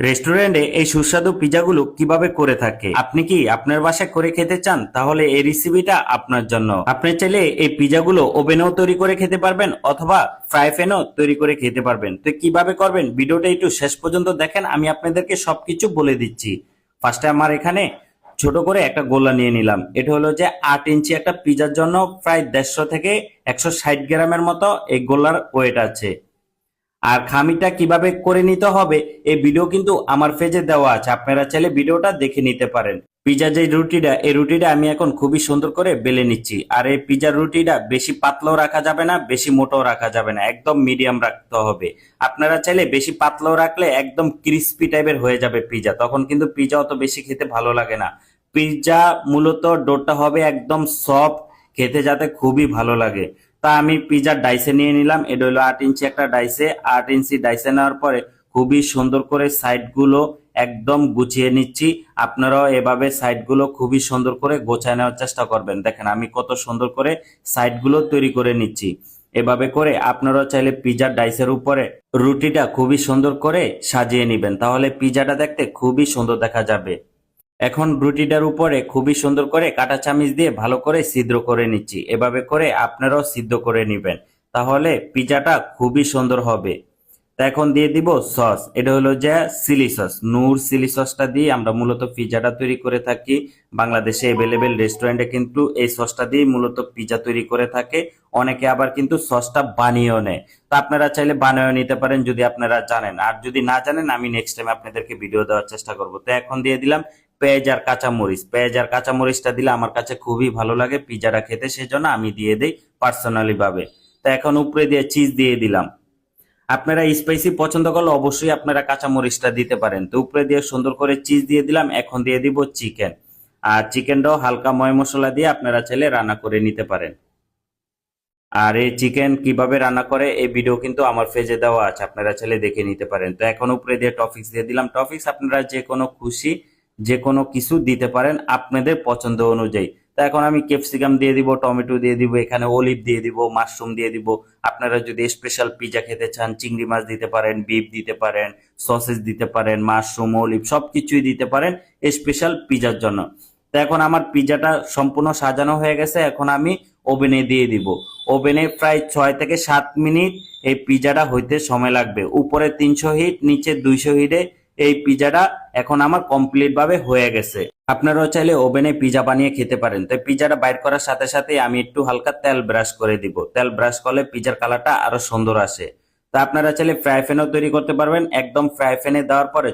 রেস্টুরেন্টে এই সুস্বাদু পিজাগুলো কিভাবে করে থাকে, আপনি কি আপনার বাসায় করে খেতে চান? তাহলে এই রেসিপিটা আপনার জন্য। আপনি চাইলে এই পিজাগুলো ওভেনেও তৈরি করে খেতে পারবেন অথবা ফ্রাই প্যানেও তৈরি করে খেতে পারবেন। তো কিভাবে করবেন ভিডিওটা একটু শেষ পর্যন্ত দেখেন, আমি আপনাদেরকে সবকিছু বলে দিচ্ছি। ফার্স্টে আমার এখানে ছোট করে একটা গোলা নিয়ে নিলাম। এটা হলো যে 8 ইঞ্চি একটা পিজার জন্য প্রায় 150 থেকে 160 গ্রামের মতো এই গোলার ওয়েট আছে। আর খামিটা কিভাবে করে নিতে হবে এই ভিডিও কিন্তু আমার পেজে দেওয়া আছে, আপনারা চাইলে ভিডিওটা দেখে নিতে পারেন। পিজা যে রুটিটা, এই রুটিটা আমি এখন খুবই সুন্দর করে বেলে নিচ্ছি। আর এই পিজার রুটিটা বেশি পাতলাও রাখা যাবে না, বেশি মোটাও রাখা যাবে না, একদম মিডিয়াম রাখতে হবে। আপনারা চাইলে বেশি পাতলাও রাখলে একদম ক্রিস্পি টাইপের হয়ে যাবে পিজা, তখন কিন্তু পিজা অত বেশি খেতে ভালো লাগে না। পিজা মূলত ডোটা হবে একদম সফট, খেতে যাতে খুবই ভালো লাগে। তা আমি পিজার ডাইসে নিয়ে নিলাম। এটা হলো 8 ইঞ্চি একটা ডাইসে। 8 ইঞ্চি ডাইসে নেওয়ার পরে খুবই সুন্দর করে সাইড গুলো একদম গুছিয়ে নিচ্ছি। আপনারাও এভাবে সাইড গুলো খুবই সুন্দর করে গোছায় নেওয়ার চেষ্টা করবেন। দেখেন আমি কত সুন্দর করে সাইড গুলো তৈরি করে নিচ্ছি। এভাবে করে আপনারাও চাইলে পিজার ডাইসের উপরে রুটিটা খুবই সুন্দর করে সাজিয়ে নিবেন, তাহলে পিজাটা দেখতে খুবই সুন্দর দেখা যাবে। এখন রুটিটার উপরে খুবই সুন্দর করে কাঁটা চামিচ দিয়ে ভালো করে ছিদ্র করে নিচ্ছি। এভাবে করে আপনারাও সিদ্ধ করে নিবেন, তাহলে পিজাটা খুবই সুন্দর হবে। তা এখন দিয়ে দিব সস। এটা হলো যে চিলি সস, নূর চিলি সসটা দিয়ে আমরা মূলত পিজাটা তৈরি করে থাকি। বাংলাদেশে এভেলেবেল রেস্টুরেন্টে কিন্তু এই সসটা দিয়ে মূলত পিজা তৈরি করে থাকে। অনেকে আবার কিন্তু সসটা বানিয়েও নেয়। তো আপনারা চাইলে বানিয়েও নিতে পারেন যদি আপনারা জানেন, আর যদি না জানেন আমি নেক্সট টাইম আপনাদেরকে ভিডিও দেওয়ার চেষ্টা করব। তো এখন দিয়ে দিলাম পেঁয়াজ আর কাঁচামরিচ। পেঁয়াজ আর কাঁচামরিচটা দিলে আমার কাছে খুবই ভালো লাগে পিজাটা খেতে, সেজন্য আমি দিয়ে দেই পার্সোনালি ভাবে। তো এখন উপরে দিয়ে চিজ দিয়ে দিলাম। আপনারা স্পাইসি পছন্দ করলে অবশ্যই আপনারা কাঁচামরিচটা দিতে পারেন। তো উপরে দিয়ে সুন্দর করে চিজ দিয়ে দিলাম। এখন দিয়ে দিব চিকেন। আর চিকেনটাও হালকা ময় মশলা দিয়ে আপনারা চাইলে রান্না করে নিতে পারেন। আর এই চিকেন কিভাবে রান্না করে এই ভিডিও কিন্তু আমার পেজে দেওয়া আছে, আপনারা চাইলে দেখে নিতে পারেন। তো এখন উপরে দিয়ে টপিক্স দিয়ে দিলাম। টপিক্স আপনারা যে কোনো খুশি যে কোনো কিছু দিতে পারেন আপনাদের পছন্দ অনুযায়ী। তো এখন আমি ক্যাপসিকাম দিয়ে দিব, টমেটো দিয়ে দিব, এখানে অলিভ দিয়ে দিব, মাশরুম দিয়ে দিব। আপনারা যদি স্পেশাল পিজা খেতে চান চিংড়ি মাছ দিতে পারেন, বিফ দিতে পারেন, সসেজ দিতে পারেন, মাশরুম অলিভ সবকিছুই দিতে পারেন স্পেশাল পিজার জন্য। তো এখন আমার পিজাটা সম্পূর্ণ সাজানো হয়ে গেছে। এখন আমি ওভেনে দিয়ে দিব। ওভেনে প্রায় 6 থেকে 7 মিনিট এই পিজাটা হইতে সময় লাগবে। উপরে 300 হিট, নিচে 200 হিটে এই পিজাটা এখন আমার কমপ্লিট ভাবে হয়ে গেছে। আপনারাও চাইলে ওভেনে পিজা বানিয়ে খেতে পারেন। তো পিজাটা বাইর করার সাথে সাথে আমি একটু হালকা তেল ব্রাশ করে দিব। তেল ব্রাশ করলে পিজার কালারটা আরো সুন্দর আসে। তো আপনারা চাইলে ফ্রাই প্যানও তৈরি করতে পারবেন। একদম ফ্রাই প্যানে দেওয়ার পরে